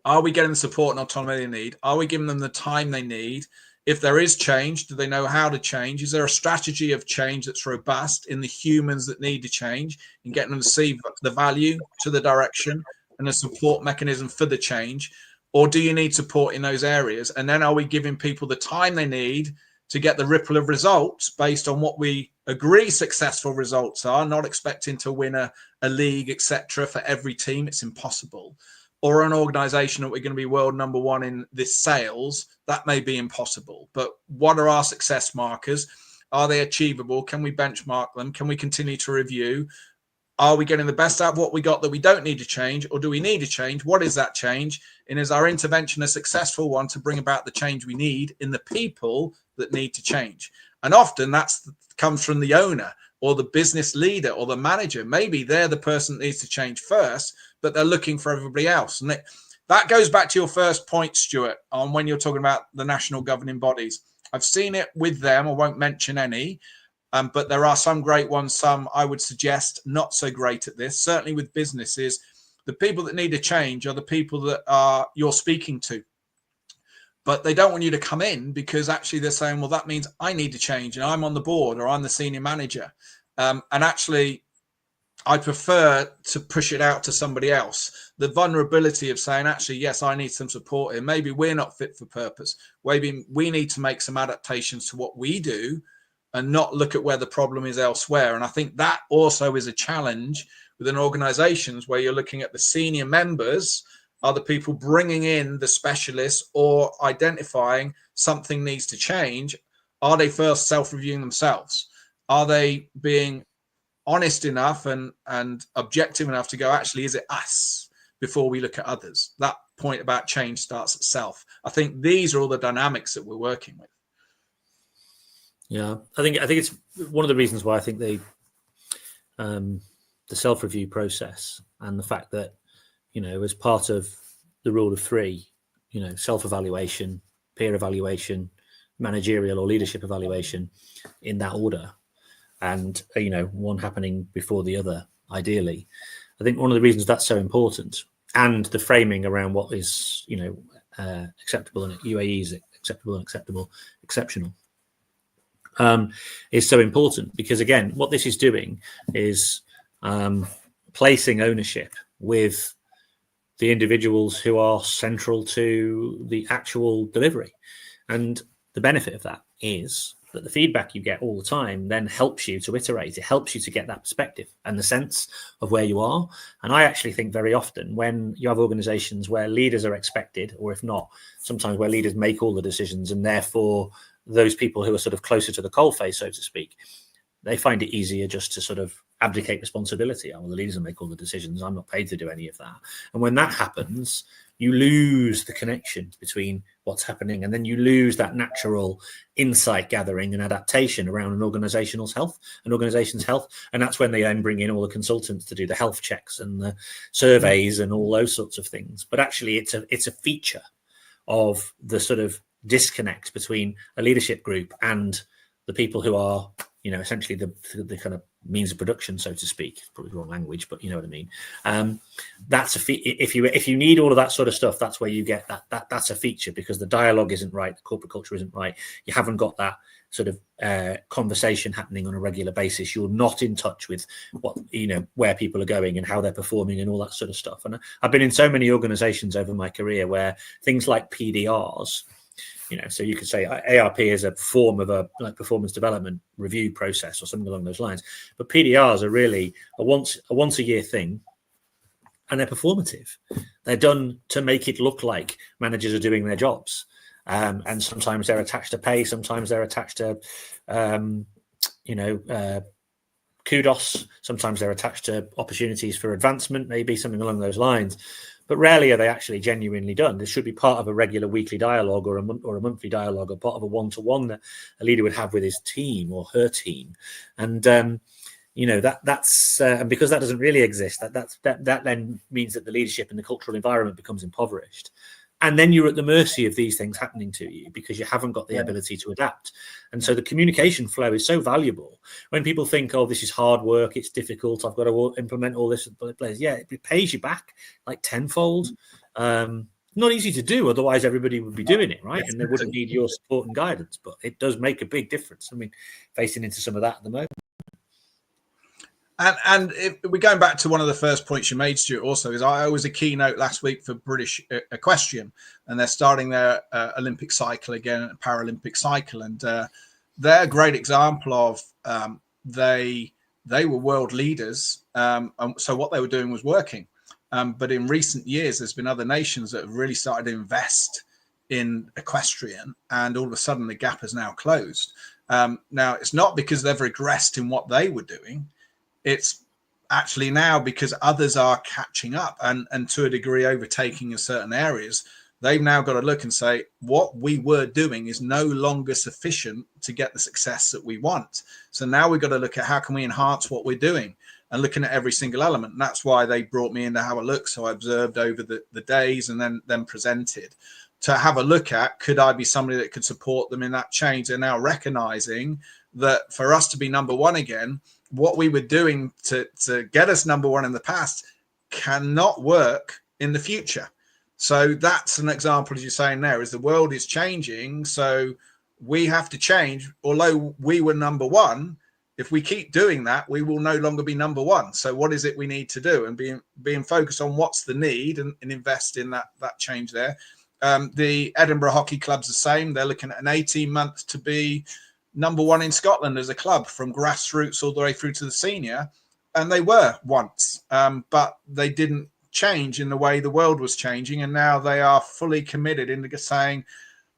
Are we getting the support and autonomy they need? Are we giving them the time they need? If there is change, do they know how to change? Is there a strategy of change that's robust in the humans that need to change, and getting them to see the value to the direction and a support mechanism for the change? Or do you need support in those areas? And then are we giving people the time they need to get the ripple of results based on what we agree successful results are, not expecting to win a league, etc. for every team? It's impossible. Or an organization that we're going to be world number one in this sales, that may be impossible. But what are our success markers? Are they achievable? Can we benchmark them? Can we continue to review? Are we getting the best out of what we got that we don't need to change? Or do we need to change? What is that change? And is our intervention a successful one to bring about the change we need in the people that need to change? And often that comes from the owner or the business leader or the manager. Maybe they're the person that needs to change first, but they're looking for everybody else. And that goes back to your first point, Stuart, on when you're talking about the national governing bodies. I've seen it with them. I won't mention any, but there are some great ones, some I would suggest not so great at this. Certainly with businesses, the people that need to change are the people that you're speaking to. But they don't want you to come in because actually they're saying, well, that means I need to change and I'm on the board or I'm the senior manager. And actually, I prefer to push it out to somebody else. The vulnerability of saying, actually, yes, I need some support here. Maybe we're not fit for purpose. Maybe we need to make some adaptations to what we do and not look at where the problem is elsewhere. And I think that also is a challenge within organizations where you're looking at the senior members are the people bringing in the specialists or identifying something needs to change. Are they first self-reviewing themselves? Are they being honest enough and objective enough to go, actually, is it us before we look at others? That point about change starts at self. I think these are all the dynamics that we're working with. Yeah, I think it's one of the reasons why I think the self-review process and the fact that, as part of the rule of three, self-evaluation, peer evaluation, managerial or leadership evaluation in that order, and one happening before the other, ideally. I think one of the reasons that's so important, and the framing around what is acceptable and UAE is acceptable and exceptional, is so important, because again, what this is doing is placing ownership with the individuals who are central to the actual delivery. And the benefit of that is that the feedback you get all the time then helps you to iterate. It helps you to get that perspective and the sense of where you are. And I actually think very often when you have organizations where leaders are expected, or if not, sometimes where leaders make all the decisions, and therefore those people who are sort of closer to the coalface, so to speak, they find it easier just to sort of abdicate responsibility. Oh, well, the leaders will make all the decisions. I'm not paid to do any of that. And when that happens, you lose the connection between what's happening, and then you lose that natural insight gathering and adaptation around an organization's health. And that's when they then bring in all the consultants to do the health checks and the surveys and all those sorts of things. But actually, it's a feature of the sort of disconnect between a leadership group and the people who are essentially the kind of means of production, so to speak. Probably the wrong language, but you know what I mean. That's if you need all of that sort of stuff, that's where you get that's a feature, because the dialogue isn't right, the corporate culture isn't right. You haven't got that sort of conversation happening on a regular basis. You're not in touch with where people are going and how they're performing and all that sort of stuff. And I've been in so many organizations over my career where things like PDRs, so you could say ARP is a form of a performance development review process or something along those lines. But PDRs are really a once a year thing, and they're performative. They're done to make it look like managers are doing their jobs. And sometimes they're attached to pay. Sometimes they're attached to, kudos. Sometimes they're attached to opportunities for advancement, maybe something along those lines. But rarely are they actually genuinely done. This should be part of a regular weekly dialogue or a monthly dialogue, or part of a one-to-one that a leader would have with his team or her team. And that's and because that doesn't really exist, that then means that the leadership and the cultural environment becomes impoverished. And then you're at the mercy of these things happening to you because you haven't got the ability to adapt. And so the communication flow is so valuable. When people think, oh, this is hard work, it's difficult, I've got to implement all this. Yeah, it pays you back like tenfold. Not easy to do, otherwise everybody would be doing it, right? And they wouldn't need your support and guidance. But it does make a big difference. I mean, facing into some of that at the moment. And if we're going back to one of the first points you made, Stuart, also is I was a keynote last week for British Equestrian, and they're starting their Olympic cycle again, Paralympic cycle, and they're a great example of they were world leaders, and so what they were doing was working. But in recent years, there's been other nations that have really started to invest in equestrian, and all of a sudden the gap is now closed. Now, it's not because they've regressed in what they were doing. It's actually now because others are catching up and to a degree overtaking in certain areas. They've now got to look and say, what we were doing is no longer sufficient to get the success that we want. So now we've got to look at how can we enhance what we're doing and looking at every single element. And that's why they brought me in to have a look. So I observed over the days and then presented to have a look at, could I be somebody that could support them in that change? They're now recognizing that for us to be number one again, what we were doing to get us number one in the past cannot work in the future. So that's an example, as you're saying there, is the world is changing. So we have to change. Although we were number one, if we keep doing that, we will no longer be number one. So what is it we need to do? And being focused on what's the need and invest in that change there. The Edinburgh Hockey Club's the same. They're looking at an 18-month to be number one in Scotland as a club, from grassroots all the way through to the senior. And they were once, but they didn't change in the way the world was changing. And now they are fully committed into saying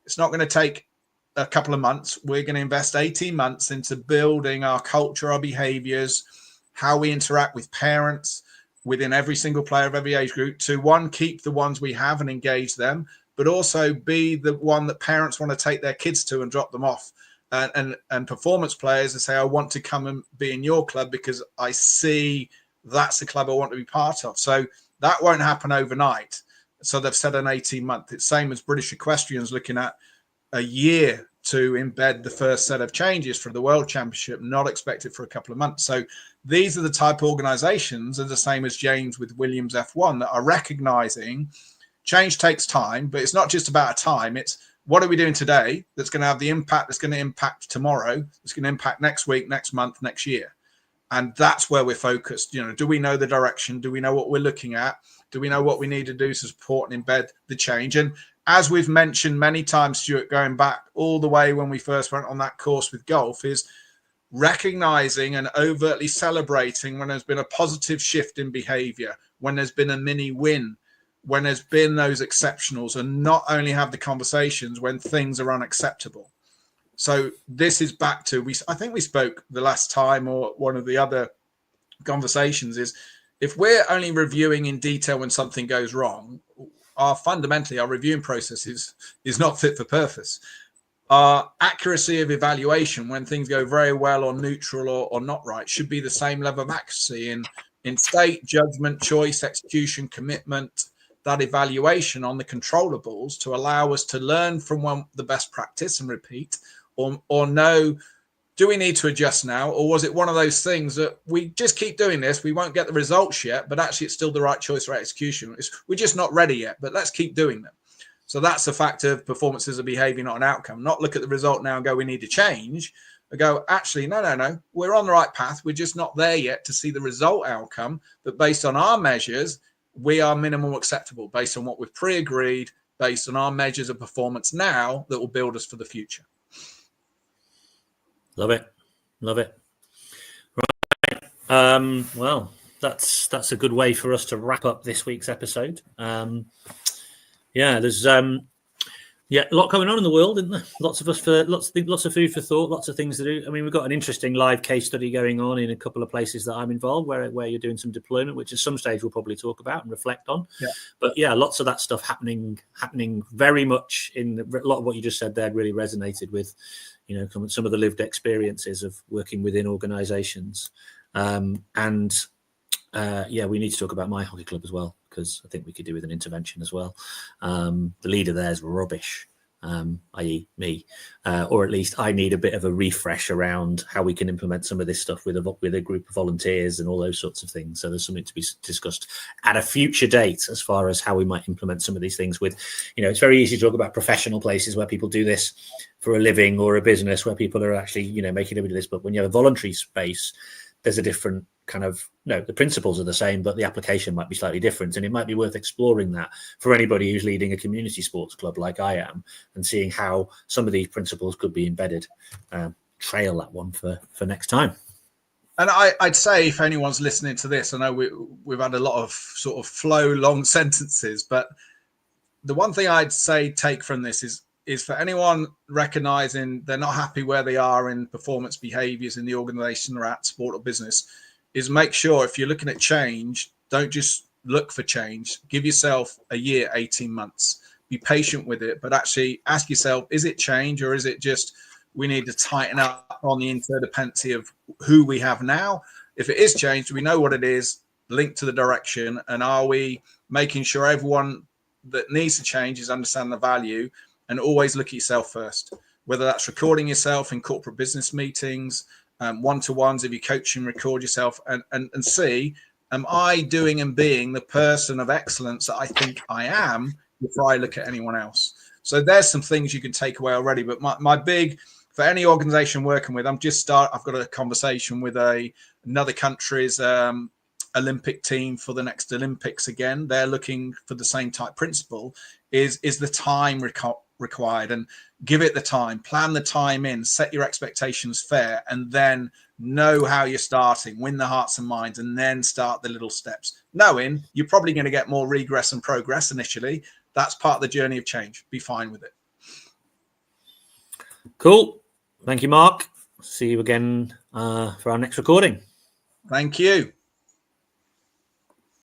it's not going to take a couple of months. We're going to invest 18 months into building our culture, our behaviors, how we interact with parents within every single player of every age group, to one, keep the ones we have and engage them, but also be the one that parents want to take their kids to and drop them off. And performance players that say, I want to come and be in your club because I see that's the club I want to be part of. So that won't happen overnight. So they've set an 18-month. It's same as British Equestrians looking at a year to embed the first set of changes for the World Championship, not expected for a couple of months. So these are the type of organizations, and the same as James with Williams F1, that are recognizing change takes time, but it's not just about a time. It's what are we doing today that's going to have the impact that's going to impact tomorrow, that's going to impact next week, next month, next year. And that's where we're focused. Do we know the direction? Do we know what we're looking at? Do we know what we need to do to support and embed the change? And as we've mentioned many times, Stuart, going back all the way when we first went on that course with golf, is recognizing and overtly celebrating when there's been a positive shift in behavior, when there's been a mini win, when there's been those exceptionals, and not only have the conversations when things are unacceptable. So this is back to, I think we spoke the last time, or one of the other conversations is, if we're only reviewing in detail when something goes wrong, fundamentally our reviewing process is not fit for purpose. Our accuracy of evaluation when things go very well or neutral or not right should be the same level of accuracy in state, judgment, choice, execution, commitment, that evaluation on the controllables, to allow us to learn from the best practice and repeat, or know do we need to adjust now? Or was it one of those things that we just keep doing this, we won't get the results yet, but actually it's still the right choice for execution. We're just not ready yet, but let's keep doing them. So that's the fact of performance is a behavior, not an outcome. Not look at the result now and go, we need to change. I go, actually, no. We're on the right path. We're just not there yet to see the result outcome. But based on our measures, we are minimum acceptable based on what we've pre-agreed, based on our measures of performance now that will build us for the future. Love it. Right. Well, that's a good way for us to wrap up this week's episode. There's a lot going on in the world, isn't there? Lots of food for thought, lots of things to do. I mean, we've got an interesting live case study going on in a couple of places that I'm involved, where you're doing some deployment, which at some stage we'll probably talk about and reflect on. Yeah. But lots of that stuff happening very much in a lot of what you just said there really resonated with, some of the lived experiences of working within organisations. We need to talk about my hockey club as well, because I think we could do with an intervention as well. The leader there is rubbish, i.e. me, or at least I need a bit of a refresh around how we can implement some of this stuff with a group of volunteers and all those sorts of things. So there's something to be discussed at a future date as far as how we might implement some of these things with, it's very easy to talk about professional places where people do this for a living, or a business where people are actually, making a bit of this. But when you have a voluntary space, there's a different kind of, the principles are the same, but the application might be slightly different. And it might be worth exploring that for anybody who's leading a community sports club like I am, and seeing how some of these principles could be embedded. Trail that one for next time. And I'd say, if anyone's listening to this, I know we've had a lot of sort of long sentences, but the one thing I'd say take from this is for anyone recognizing they're not happy where they are in performance behaviors in the organization or at sport or business, is make sure if you're looking at change, don't just look for change. Give yourself a year, 18 months. Be patient with it, but actually ask yourself, is it change, or is it just we need to tighten up on the interdependency of who we have now? If it is change, we know what it is, linked to the direction, and are we making sure everyone that needs to change is understanding the value? And always look at yourself first, whether that's recording yourself in corporate business meetings, one-to-ones, if you're coaching, record yourself and see, am I doing and being the person of excellence that I think I am before I look at anyone else? So there's some things you can take away already. But my big, for any organization working with, I've got a conversation with another country's Olympic team for the next Olympics again. They're looking for the same type principle, is the time required, and give it the time, plan the time in, set your expectations fair, and then know how you're starting, win the hearts and minds, and then start the little steps, knowing you're probably going to get more regress and progress initially. That's part of the journey of change. Be fine with it. Cool. Thank you, Mark. See you again for our next recording. Thank you.